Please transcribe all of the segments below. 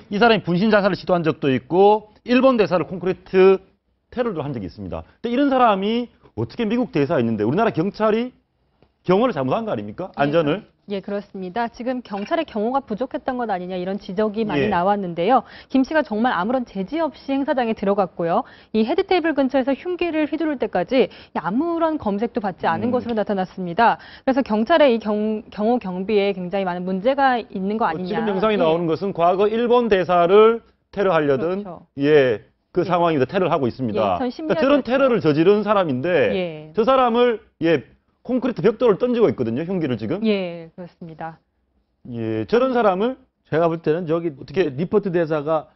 이 사람이 분신 자살을 시도한 적도 있고 일본 대사를 콘크리트 테러를 한 적이 있습니다. 근데 이런 사람이 어떻게 미국 대사에 있는데 우리나라 경찰이 경호를 잘못한 거 아닙니까? 안전을. 예, 그렇습니다. 지금 경찰의 경호가 부족했던 것 아니냐 이런 지적이 많이 예. 나왔는데요. 김 씨가 정말 아무런 제지 없이 행사장에 들어갔고요. 이 헤드 테이블 근처에서 흉기를 휘두를 때까지 아무런 검색도 받지 않은 것으로 나타났습니다. 그래서 경찰의 이 경호 경비에 굉장히 많은 문제가 있는 거 아니냐. 지금 영상이 예. 나오는 것은 과거 일본 대사를 테러하려던 그렇죠. 예, 그 상황입니다. 테러를 하고 있습니다. 예, 2010 그러니까 저런 년이었죠. 테러를 저지른 사람인데 예. 저 사람을 콘크리트 벽돌을 던지고 있거든요. 흉기를 지금. 예, 그렇습니다. 예, 저런 사람을 제가 볼 때는 저기 어떻게 리퍼트 대사가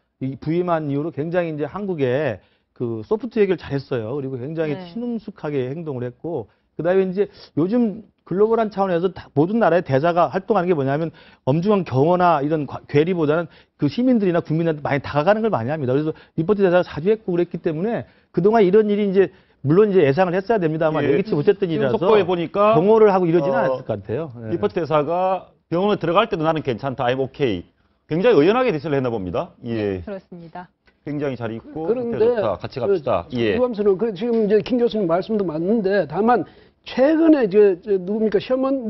부임한 이후로 굉장히 이제 한국에 그 소프트 얘기를 잘했어요. 그리고 굉장히 네. 친숙하게 행동을 했고, 그다음에 이제 요즘 글로벌한 차원에서 모든 나라의 대사가 활동하는 게 뭐냐면 엄중한 경호나 이런 괴리보다는 그 시민들이나 국민한테 많이 다가가는 걸 많이 합니다. 그래서 리퍼트 대사가 자주 했고 그랬기 때문에 그동안 이런 일이 이제 물론 이제 예상을 했어야 됩니다만 예, 예기치 못했던 지금 일이라서 속보에 보니까 경호를 하고 이러지는 않았을 것 같아요. 예. 리퍼트 대사가 병원에 들어갈 때도 나는 괜찮다, I'm okay. 굉장히 의연하게 대처를 했나 봅니다. 예, 그렇습니다. 굉장히 잘 있고 그런데 좋다, 같이 갑시다. 예. 유감스러운 지금 이제 김 교수님 말씀도 맞는데 다만 최근에 누굽니까 셔먼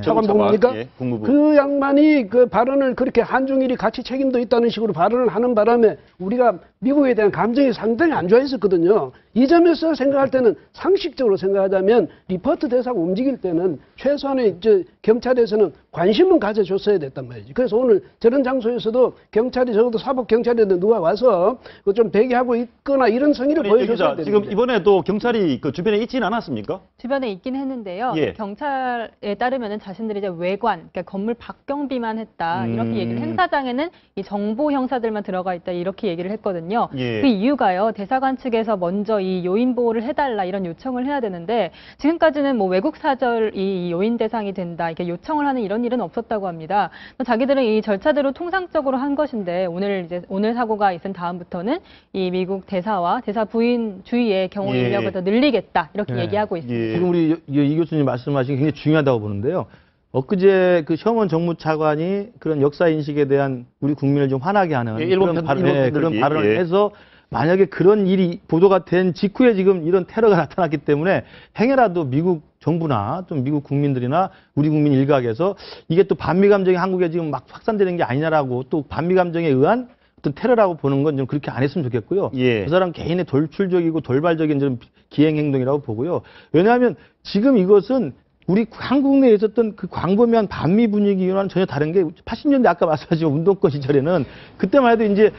차관복입니까? 예, 국무부. 그 양반이 그 발언을 그렇게 한중일이 같이 책임도 있다는 식으로 발언을 하는 바람에 우리가 미국에 대한 감정이 상당히 안 좋아했었거든요. 이 점에서 생각할 때는 상식적으로 생각하자면 리퍼트 대사가 움직일 때는 최소한의 경찰에서는 관심은 가져줬어야 됐단 말이지. 그래서 오늘 저런 장소에서도 경찰이 적어도 사법 경찰인데 누가 와서 좀 대기하고 있거나 이런 성의를 보여줬어야 되는데. 지금 이번에도 경찰이 그 주변에 있지는 않았습니까? 주변에 있긴 했는데요. 예. 경찰에 따르면은 자신들이 이제 외관, 그러니까 건물 박경비만 했다 이렇게 얘기를. 행사장에는 이 정보 형사들만 들어가 있다 이렇게 얘기를 했거든요. 예. 그 이유가요. 대사관 측에서 먼저 이 요인 보호를 해달라 이런 요청을 해야 되는데 지금까지는 뭐 외국 사절이 요인 대상이 된다 이렇게 요청을 하는 이런 일은 없었다고 합니다. 자기들은 이 절차대로 통상적으로 한 것인데 오늘 사고가 있은 다음부터는 이 미국 대사와 대사 부인 주위의 경호 예. 인력을 더 늘리겠다 이렇게 예. 얘기하고 있습니다. 예. 지금 우리 이 교수님 말씀하신 게 굉장히 중요하다고 보는데요. 엊그제 그 셔먼 정무차관이 그런 역사 인식에 대한 우리 국민을 좀 화나게 하는 일본 그런 발언을 예. 해서 만약에 그런 일이 보도가 된 직후에 지금 이런 테러가 나타났기 때문에 행여라도 미국 정부나 좀 미국 국민들이나 우리 국민 일각에서 이게 또 반미 감정이 한국에 지금 막 확산되는 게 아니냐라고 또 반미 감정에 의한 어떤 테러라고 보는 건 좀 그렇게 안 했으면 좋겠고요. 예. 그 사람 개인의 돌출적이고 돌발적인 좀 기행 행동이라고 보고요. 왜냐하면 지금 이것은 우리 한국 내에 있었던 그 광범위한 반미 분위기와는 전혀 다른 게 80년대 아까 말씀하신 운동권 시절에는 그때만 해도 이제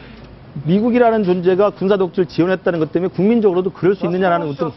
미국이라는 존재가 군사 독재를 지원했다는 것 때문에 국민적으로도 그럴 수 있느냐라는 어떤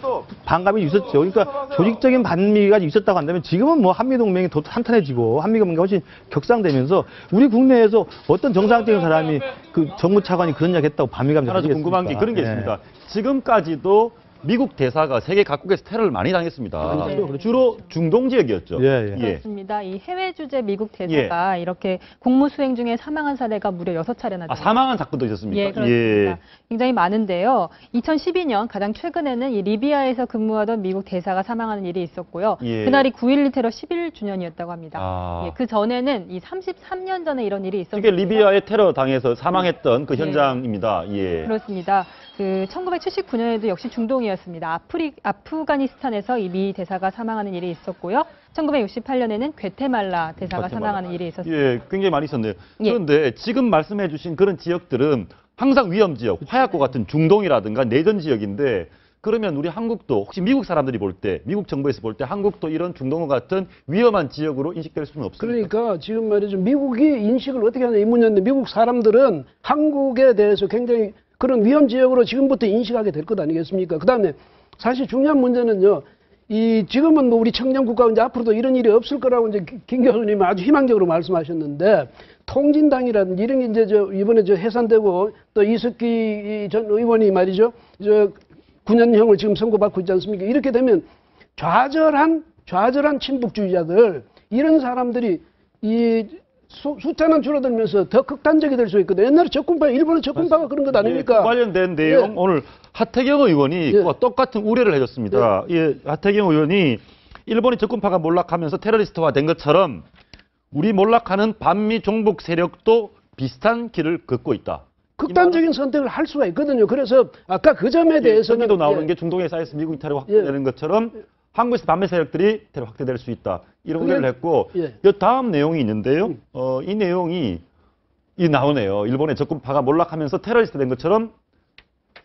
반감이 있었죠. 그러니까 조직적인 반미가 있었다고 한다면 지금은 뭐 한미동맹이 더 탄탄해지고 한미관계가 훨씬 격상되면서 우리 국내에서 어떤 정상적인 사람이 그 정무차관이 그런 이야기 했다고 반미 감정 하나 좀 궁금한 게 그런 게 있습니다. 지금까지도 미국 대사가 세계 각국에서 테러를 많이 당했습니다. 그렇죠. 주로 중동 지역이었죠. 예. 그렇습니다. 이 해외 주재 미국 대사가 이렇게 공무 수행 중에 사망한 사례가 무려 6차례나 아, 사망한 사건도 있었습니까? 예, 그렇습니다. 굉장히 많은데요. 2012년 가장 최근에는 이 리비아에서 근무하던 미국 대사가 사망하는 일이 있었고요. 예. 그날이 9.11 테러 11주년이었다고 합니다. 아. 예, 그 전에는 이 33년 전에 이런 일이 이게 있었는데 리비아의 테러 당해서 사망했던 그 예. 현장입니다. 예. 그렇습니다. 그 1979년에도 역시 중동이었습니다. 아프가니스탄에서 이 미 대사가 사망하는 일이 있었고요. 1968년에는 괴테말라 대사가 사망하는 일이 있었습니다. 예, 굉장히 많이 있었네요. 예. 그런데 지금 말씀해 주신 그런 지역들은 항상 위험 지역, 화약고 같은 중동이라든가 내전 지역인데 그러면 우리 한국도 혹시 미국 사람들이 볼 때, 미국 정부에서 볼 때 한국도 이런 중동과 같은 위험한 지역으로 인식될 수는 없습니까? 그러니까 지금 말이죠. 미국이 인식을 어떻게 하냐 이 문제인데 미국 사람들은 한국에 대해서 굉장히 그런 위험 지역으로 지금부터 인식하게 될 것 아니겠습니까? 그다음에 사실 중요한 문제는요. 지금은 뭐 우리 청년 국가가 이제 앞으로도 이런 일이 없을 거라고 이제 김 교수님이 아주 희망적으로 말씀하셨는데 통진당이라든지 이런 게 이제 이번에 해산되고 또 이석기 전 의원이 말이죠. 9년형을 지금 선고받고 있지 않습니까? 이렇게 되면 좌절한 친북주의자들 이런 사람들이 숫자는 줄어들면서 더 극단적이 될 수 있거든요. 옛날에 일본의 적군파가 그런 것 아닙니까? 그 관련된 내용 오늘 하태경 의원이 그와 똑같은 우려를 해줬습니다. 하태경 의원이 일본의 적군파가 몰락하면서 테러리스트화 된 것처럼 우리 몰락하는 반미 종북 세력도 비슷한 길을 걷고 있다. 극단적인 선택을 할 수가 있거든요. 그래서 아까 그 점에 대해서는 도 나오는 예. 게 중동에 쌓여서 미국이 테러 확대되는 것처럼 한국에서 반미 세력들이 테러 확대될 수 있다. 이런 그게- 우려를 했고 예. 이 다음 내용이 있는데요. 이 내용이 나오네요. 일본의 적군파가 몰락하면서 테러리스트 된 것처럼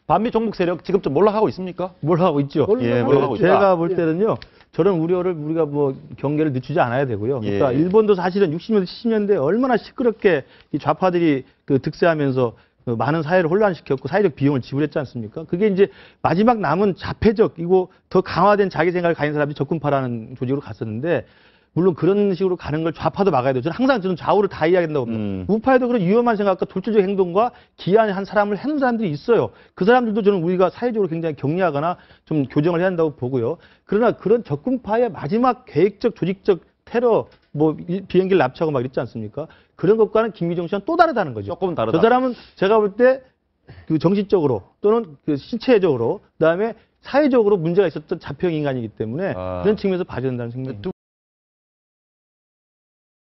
반미 종북 세력 지금 좀 몰락하고 있습니까? 몰락하고 있죠. 몰락하고 있다. 제가 볼 때는요. 저런 우려를 우리가 뭐 경계를 늦추지 않아야 되고요. 그러니까 예. 일본도 사실은 60년대, 70년대 얼마나 시끄럽게 이 좌파들이 그 득세하면서 그 많은 사회를 혼란시켰고 사회적 비용을 지불했지 않습니까? 그게 이제 마지막 남은 자폐적이고 더 강화된 자기 생각을 가진 사람이 적군파라는 조직으로 갔었는데 물론 그런 식으로 가는 걸 좌파도 막아야 돼요. 저는 좌우를 다 이해해야 된다고 봅니다. 우파에도 그런 위험한 생각과 돌출적 행동과 기한한 사람을 해놓은 사람들이 있어요. 그 사람들도 저는 우리가 사회적으로 굉장히 격려하거나 좀 교정을 해야 한다고 보고요. 그러나 그런 적군파의 마지막 계획적 조직적 테러 뭐 비행기를 납치하고 막 이랬지 않습니까? 그런 것과는 김미정 씨는 또 다르다는 거죠. 조금 다르다. 저 사람은 제가 볼 때 그 정신적으로 또는 그 신체적으로 그다음에 사회적으로 문제가 있었던 자폐형 인간이기 때문에 아. 그런 측면에서 봐야 된다는 생각입니다.